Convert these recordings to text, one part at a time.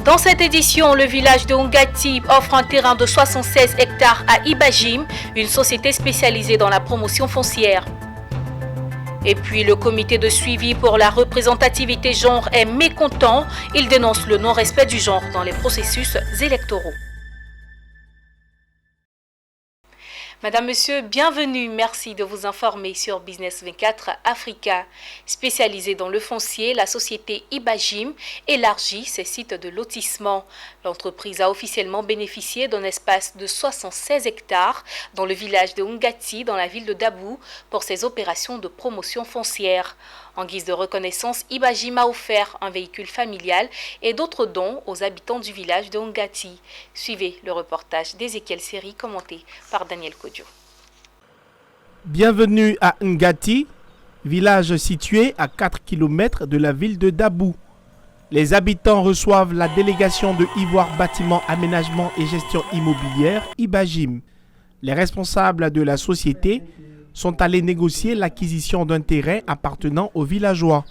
Dans cette édition, le village de Ngati offre un terrain de 76 hectares à Ibajim, une société spécialisée dans la promotion foncière. Et puis le comité de suivi pour la représentativité genre est mécontent. Il dénonce le non-respect du genre dans les processus électoraux. Madame, Monsieur, bienvenue. Merci de vous informer sur Business 24 Africa. Spécialisée dans le foncier, la société Ibajim élargit ses sites de lotissement. L'entreprise a officiellement bénéficié d'un espace de 76 hectares dans le village de Ngati, dans la ville de Dabou, pour ses opérations de promotion foncière. En guise de reconnaissance, Ibajim a offert un véhicule familial et d'autres dons aux habitants du village de Ngati. Suivez le reportage d'Ézéchiel Seri commenté par Daniel Kodio. Bienvenue à Ngati, village situé à 4 km de la ville de Dabou. Les habitants reçoivent la délégation de Ivoire Bâtiment, Aménagement et Gestion Immobilière, Ibajim. Les responsables de la société sont allés négocier l'acquisition d'un terrain appartenant aux villageois.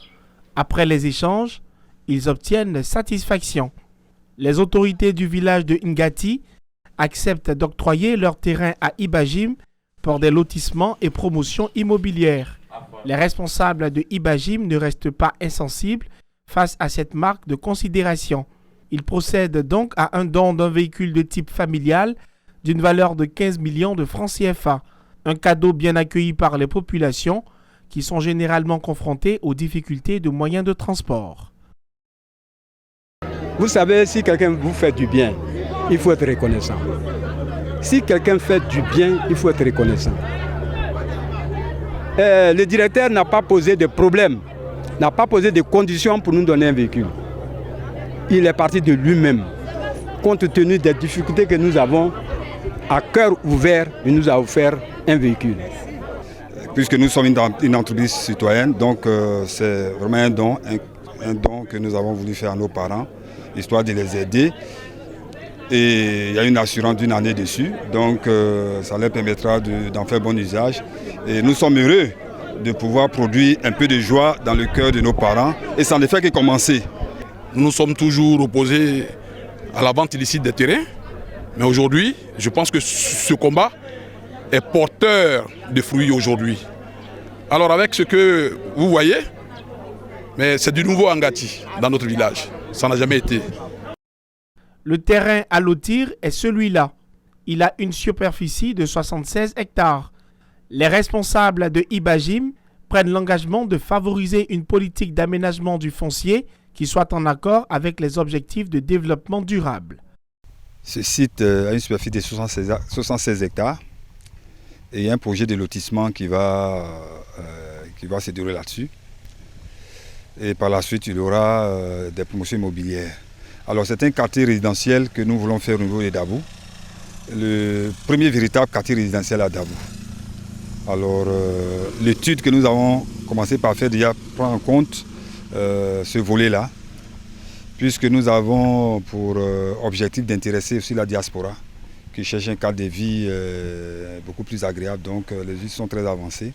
Après les échanges, ils obtiennent satisfaction. Les autorités du village de Ngati acceptent d'octroyer leur terrain à Ibajim pour des lotissements et promotions immobilières. Les responsables de Ibajim ne restent pas insensibles face à cette marque de considération. Ils procèdent donc à un don d'un véhicule de type familial d'une valeur de 15 millions de francs CFA. Un cadeau bien accueilli par les populations qui sont généralement confrontées aux difficultés de moyens de transport. Vous savez, si quelqu'un vous fait du bien, il faut être reconnaissant. Si quelqu'un fait du bien, il faut être reconnaissant. Le directeur n'a pas posé de problème, n'a pas posé de conditions pour nous donner un véhicule. Il est parti de lui-même, compte tenu des difficultés que nous avons. À cœur ouvert, il nous a offert un véhicule. Puisque nous sommes une entreprise citoyenne, donc c'est vraiment un don que nous avons voulu faire à nos parents, histoire de les aider. Et il y a une assurance d'une année dessus, donc ça leur permettra d'en faire bon usage. Et nous sommes heureux de pouvoir produire un peu de joie dans le cœur de nos parents. Et ça ne fait que commencer. Nous sommes toujours opposés à la vente illicite des terrains. Mais aujourd'hui, je pense que ce combat est porteur de fruits aujourd'hui. Alors avec ce que vous voyez, mais c'est du nouveau Ngati dans notre village. Ça n'a jamais été. Le terrain à lotir est celui-là. Il a une superficie de 76 hectares. Les responsables de Ibajim prennent l'engagement de favoriser une politique d'aménagement du foncier qui soit en accord avec les objectifs de développement durable. Ce site a une superficie de 76 hectares et il y a un projet de lotissement qui va se dérouler là-dessus. Et par la suite, il y aura des promotions immobilières. Alors c'est un quartier résidentiel que nous voulons faire au niveau de Dabou. Le premier véritable quartier résidentiel à Dabou. Alors l'étude que nous avons commencé par faire déjà prend en compte ce volet-là, puisque nous avons pour objectif d'intéresser aussi la diaspora, qui cherche un cadre de vie beaucoup plus agréable. Donc les études sont très avancées.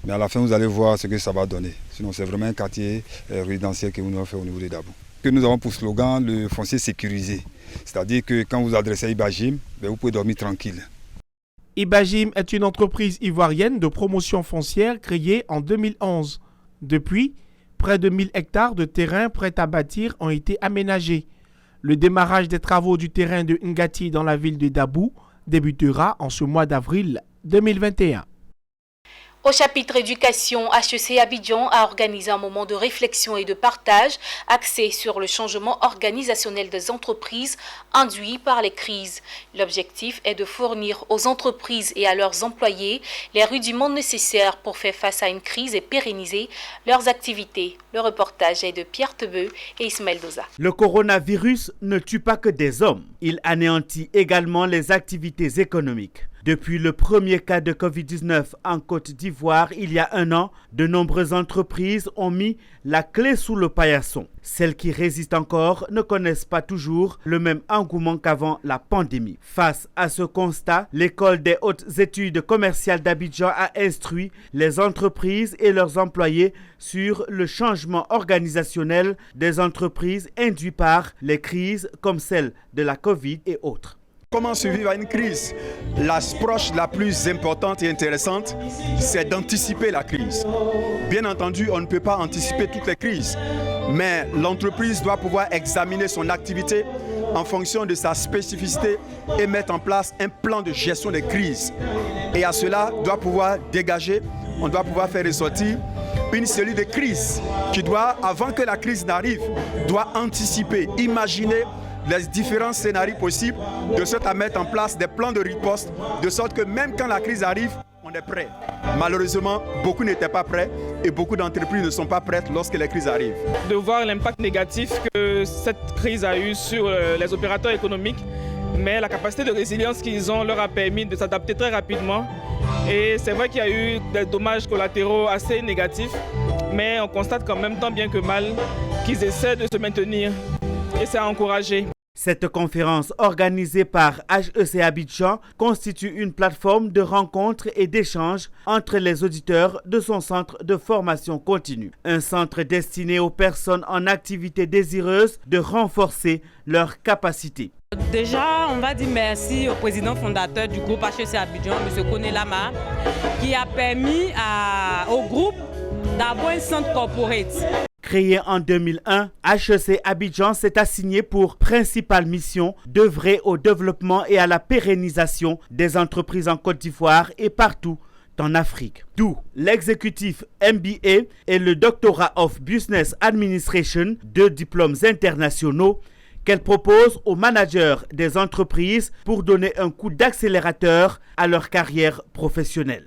Mais à la fin, vous allez voir ce que ça va donner. Sinon, c'est vraiment un quartier résidentiel que nous avons fait au niveau de Dabou. Que nous avons pour slogan le foncier sécurisé. C'est-à-dire que quand vous adressez à Ibajim, vous pouvez dormir tranquille. Ibajim est une entreprise ivoirienne de promotion foncière créée en 2011. Depuis, près de 1000 hectares de terrain prêts à bâtir ont été aménagés. Le démarrage des travaux du terrain de Ngati dans la ville de Dabou débutera en ce mois d'avril 2021. Au chapitre éducation, HEC Abidjan a organisé un moment de réflexion et de partage axé sur le changement organisationnel des entreprises induit par les crises. L'objectif est de fournir aux entreprises et à leurs employés les rudiments nécessaires pour faire face à une crise et pérenniser leurs activités. Le reportage est de Pierre Tebeu et Ismaël Doza. Le coronavirus ne tue pas que des hommes. Il anéantit également les activités économiques. Depuis le premier cas de Covid-19 en Côte d'Ivoire il y a un an, de nombreuses entreprises ont mis la clé sous le paillasson. Celles qui résistent encore ne connaissent pas toujours le même engouement qu'avant la pandémie. Face à ce constat, l'École des hautes études commerciales d'Abidjan a instruit les entreprises et leurs employés sur le changement organisationnel des entreprises induit par les crises comme celle de la Covid et autres. Comment survivre à une crise? L'approche la plus importante et intéressante, c'est d'anticiper la crise. Bien entendu, on ne peut pas anticiper toutes les crises, mais l'entreprise doit pouvoir examiner son activité en fonction de sa spécificité et mettre en place un plan de gestion des crises. Et à cela, on doit pouvoir dégager, on doit pouvoir faire ressortir une cellule de crise qui doit, avant que la crise n'arrive, doit anticiper, imaginer les différents scénarios possibles, de sorte à mettre en place des plans de riposte, de sorte que même quand la crise arrive, on est prêt. Malheureusement, beaucoup n'étaient pas prêts et beaucoup d'entreprises ne sont pas prêtes lorsque les crises arrivent. De voir l'impact négatif que cette crise a eu sur les opérateurs économiques, mais la capacité de résilience qu'ils ont leur a permis de s'adapter très rapidement. Et c'est vrai qu'il y a eu des dommages collatéraux assez négatifs, mais on constate quand même tant bien que mal qu'ils essaient de se maintenir et c'est à encourager. Cette conférence organisée par HEC Abidjan constitue une plateforme de rencontres et d'échanges entre les auditeurs de son centre de formation continue. Un centre destiné aux personnes en activité désireuses de renforcer leurs capacités. Déjà, on va dire merci au président fondateur du groupe HEC Abidjan, M. Koné Lama, qui a permis au groupe d'avoir un centre corporate. Créé en 2001, HEC Abidjan s'est assigné pour principale mission d'œuvrer au développement et à la pérennisation des entreprises en Côte d'Ivoire et partout en Afrique. D'où l'exécutif MBA et le Doctorat of Business Administration, deux diplômes internationaux qu'elle propose aux managers des entreprises pour donner un coup d'accélérateur à leur carrière professionnelle.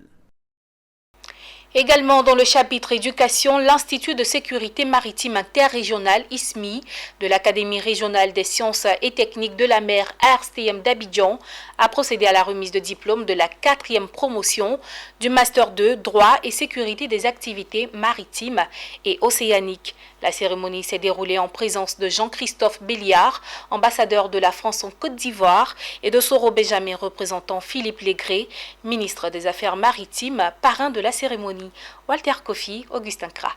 Également dans le chapitre éducation, l'Institut de sécurité maritime interrégionale ISMI de l'Académie régionale des sciences et techniques de la mer ARSTM d'Abidjan a procédé à la remise de diplôme de la 4e promotion du Master 2 Droit et sécurité des activités maritimes et océaniques. La cérémonie s'est déroulée en présence de Jean-Christophe Béliard, ambassadeur de la France en Côte d'Ivoire, et de Soro Benjamin, représentant Philippe Légré, ministre des Affaires maritimes, parrain de la cérémonie. Walter Kofi, Augustin Kra.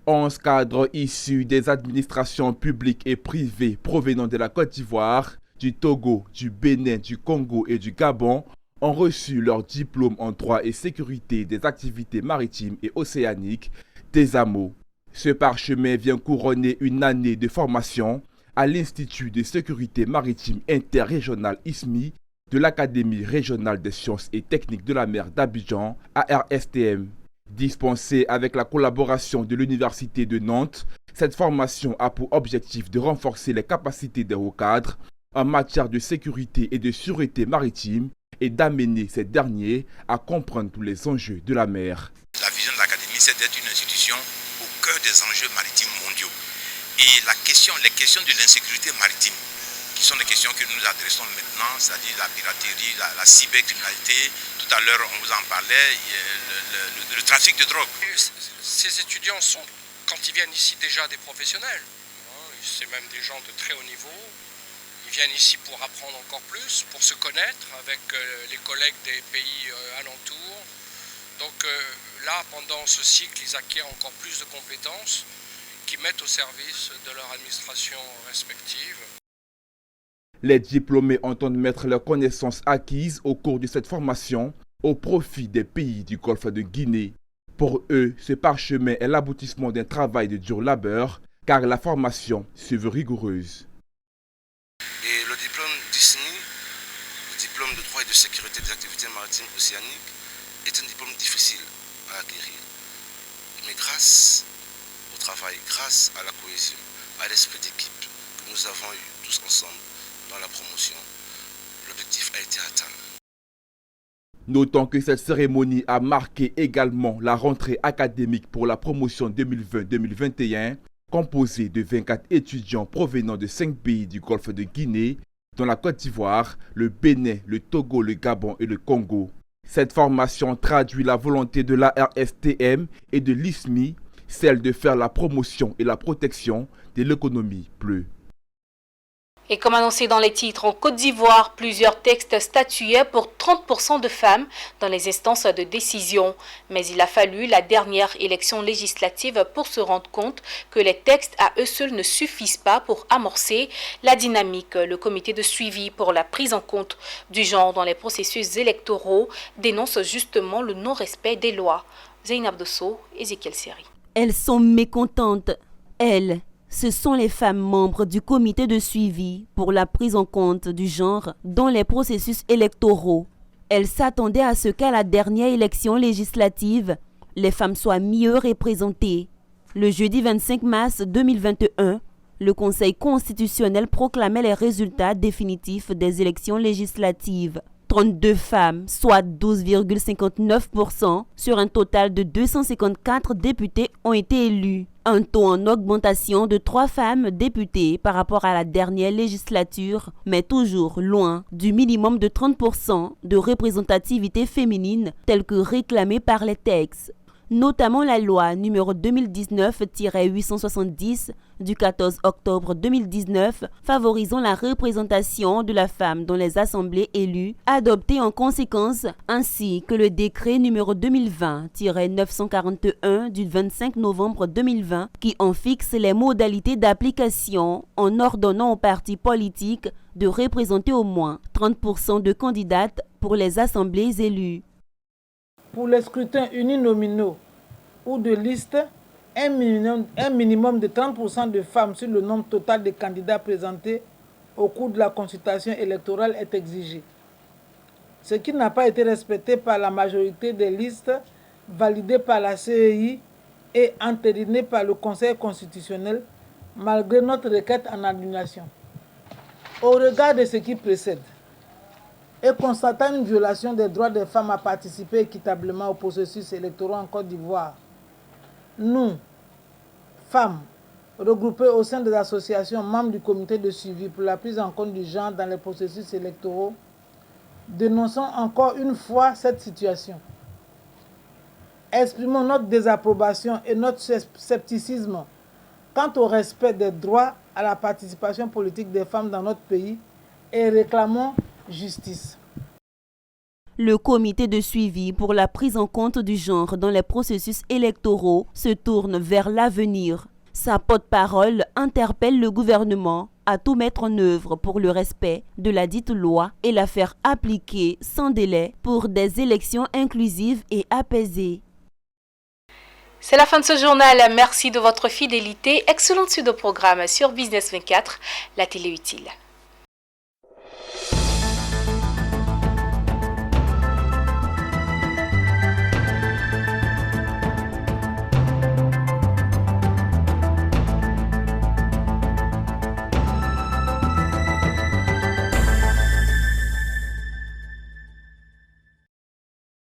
11 cadres issus des administrations publiques et privées provenant de la Côte d'Ivoire, du Togo, du Bénin, du Congo et du Gabon ont reçu leur diplôme en droit et sécurité des activités maritimes et océaniques des AMO. Ce parchemin vient couronner une année de formation à l'Institut de sécurité maritime interrégionale ISMI de l'Académie régionale des sciences et techniques de la mer d'Abidjan, ARSTM. Dispensée avec la collaboration de l'Université de Nantes, cette formation a pour objectif de renforcer les capacités des hauts cadres en matière de sécurité et de sûreté maritime et d'amener ces derniers à comprendre tous les enjeux de la mer. La vision de l'Académie, c'est d'être une institution au cœur des enjeux maritimes mondiaux. Et les questions de l'insécurité maritime, qui sont les questions que nous adressons maintenant, c'est-à-dire la piraterie, la cybercriminalité. Tout à l'heure, on vous en parlait, le trafic de drogue. Ces étudiants sont, quand ils viennent ici, déjà des professionnels. C'est même des gens de très haut niveau. Ils viennent ici pour apprendre encore plus, pour se connaître avec les collègues des pays alentours. Donc là, pendant ce cycle, ils acquièrent encore plus de compétences qui mettent au service de leur administration respective. Les diplômés entendent mettre leurs connaissances acquises au cours de cette formation au profit des pays du Golfe de Guinée. Pour eux, ce parchemin est l'aboutissement d'un travail de dur labeur, car la formation se veut rigoureuse. Et le diplôme d'ISMI, le diplôme de droit et de sécurité des activités maritimes océaniques, est un diplôme difficile à acquérir. Mais grâce au travail, grâce à la cohésion, à l'esprit d'équipe que nous avons eu tous ensemble dans la promotion, l'objectif a été atteint. Notons que cette cérémonie a marqué également la rentrée académique pour la promotion 2020-2021, composée de 24 étudiants provenant de 5 pays du Golfe de Guinée dans la Côte d'Ivoire, le Bénin, le Togo, le Gabon et le Congo. Cette formation traduit la volonté de l'ARSTM et de l'ISMI, celle de faire la promotion et la protection de l'économie bleue. Et comme annoncé dans les titres, en Côte d'Ivoire, plusieurs textes statuaient pour 30% de femmes dans les instances de décision. Mais il a fallu la dernière élection législative pour se rendre compte que les textes à eux seuls ne suffisent pas pour amorcer la dynamique. Le comité de suivi pour la prise en compte du genre dans les processus électoraux dénonce justement le non-respect des lois. Zeynab Dosso, Ezekiel Seri. Elles sont mécontentes. Elles, ce sont les femmes membres du comité de suivi pour la prise en compte du genre dans les processus électoraux. Elles s'attendaient à ce qu'à la dernière élection législative, les femmes soient mieux représentées. Le jeudi 25 mars 2021, le Conseil constitutionnel proclamait les résultats définitifs des élections législatives. 32 femmes, soit 12,59% sur un total de 254 députés ont été élus. Un taux en augmentation de 3 femmes députées par rapport à la dernière législature, mais toujours loin du minimum de 30% de représentativité féminine tel que réclamé par les textes. Notamment la loi numéro 2019-870 du 14 octobre 2019 favorisant la représentation de la femme dans les assemblées élues, adoptée en conséquence, ainsi que le décret numéro 2020-941 du 25 novembre 2020 qui en fixe les modalités d'application en ordonnant aux partis politiques de représenter au moins 30% de candidates pour les assemblées élues. Pour les scrutins uninominaux ou de listes, un minimum de 30% de femmes sur le nombre total de candidats présentés au cours de la consultation électorale est exigé. Ce qui n'a pas été respecté par la majorité des listes validées par la CEI et entérinées par le Conseil constitutionnel, malgré notre requête en annulation. Au regard de ce qui précède, et constatant une violation des droits des femmes à participer équitablement au processus électoral en Côte d'Ivoire, nous, femmes, regroupées au sein des associations membres du comité de suivi pour la prise en compte du genre dans les processus électoraux, dénonçons encore une fois cette situation. Exprimons notre désapprobation et notre scepticisme quant au respect des droits à la participation politique des femmes dans notre pays et réclamons justice. Le comité de suivi pour la prise en compte du genre dans les processus électoraux se tourne vers l'avenir. Sa porte-parole interpelle le gouvernement à tout mettre en œuvre pour le respect de la dite loi et la faire appliquer sans délai pour des élections inclusives et apaisées. C'est la fin de ce journal. Merci de votre fidélité. Excellente suite de programme sur Business 24, la télé utile.